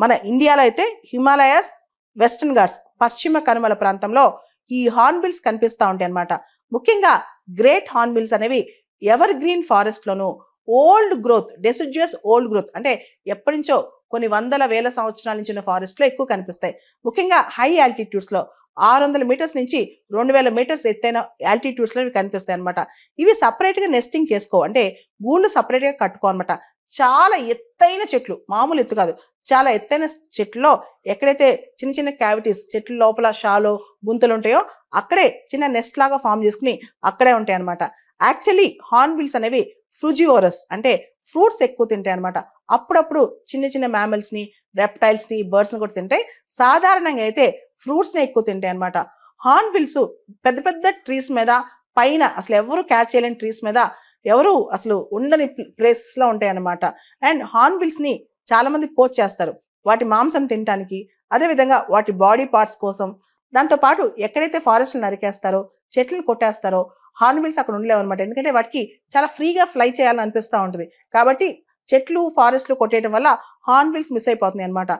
మన ఇండియాలో అయితే హిమాలయాస్, వెస్టర్న్ ఘాట్స్ పశ్చిమ కనుమల ప్రాంతంలో ఈ హార్న్బిల్స్ కనిపిస్తూ ఉంటాయి అన్నమాట. ముఖ్యంగా గ్రేట్ హార్న్బిల్స్ అనేవి ఎవర్ గ్రీన్ ఫారెస్ట్ లోను old growth, deciduous old growth అంటే ఎప్పటి నుంచో కొన్ని వందల వేల సంవత్సరాల నుంచి ఉన్న ఫారెస్ట్ లో ఎక్కువ కనిపిస్తాయి. ముఖ్యంగా హై ఆల్టిట్యూడ్స్ లో 600 మీటర్స్ నుంచి 2000 మీటర్స్ ఎత్తైన ఆల్టిట్యూడ్స్ లో ఇవి కనిపిస్తాయి అనమాట. ఇవి సపరేట్ గా నెస్టింగ్ చేసుకో, అంటే గూళ్ళు సపరేట్ గా కట్టుకో అనమాట. చాలా ఎత్తైన చెట్లు, మామూలు ఎత్తు కాదు, చాలా ఎత్తైన చెట్లలో ఎక్కడైతే చిన్న చిన్న క్యావిటీస్, చెట్ల లోపల షాలో గుంతలు ఉంటాయో అక్కడే చిన్న నెస్ట్ లాగా ఫామ్ చేసుకుని అక్కడే ఉంటాయి అనమాట. యాక్చువల్లీ హార్న్బిల్స్ అనేవి ఫ్రూజివోరస్, అంటే ఫ్రూట్స్ ఎక్కువ తింటాయి అనమాట. అప్పుడప్పుడు చిన్న చిన్న మ్యామల్స్ ని, రెప్టైల్స్ ని, బర్డ్స్ ని కూడా తింటాయి. సాధారణంగా అయితే ఫ్రూట్స్ ని ఎక్కువ తింటాయి అనమాట. హార్న్బిల్స్ పెద్ద పెద్ద ట్రీస్ మీద, పైన అసలు ఎవరు క్యాచ్ చేయలేని ట్రీస్ మీద, ఎవరు అసలు ఉండని ప్లేసెస్ లో ఉంటాయి అనమాట. అండ్ హార్న్బిల్స్ ని చాలా మంది పోచ్ చేస్తారు వాటి మాంసం తినడానికి, అదేవిధంగా వాటి బాడీ పార్ట్స్ కోసం. దాంతో పాటు ఎక్కడైతే ఫారెస్ట్ నరికేస్తారో, చెట్లను కొట్టేస్తారో హార్న్బిల్స్ అక్కడ ఉండలేవు అనమాట. ఎందుకంటే వాటికి చాలా ఫ్రీగా ఫ్లై చేయాలని అనిపిస్తూ ఉంటుంది. కాబట్టి చెట్లు, ఫారెస్ట్లు కొట్టేయడం వల్ల హార్న్బిల్స్ మిస్ అయిపోతున్నాయి అనమాట.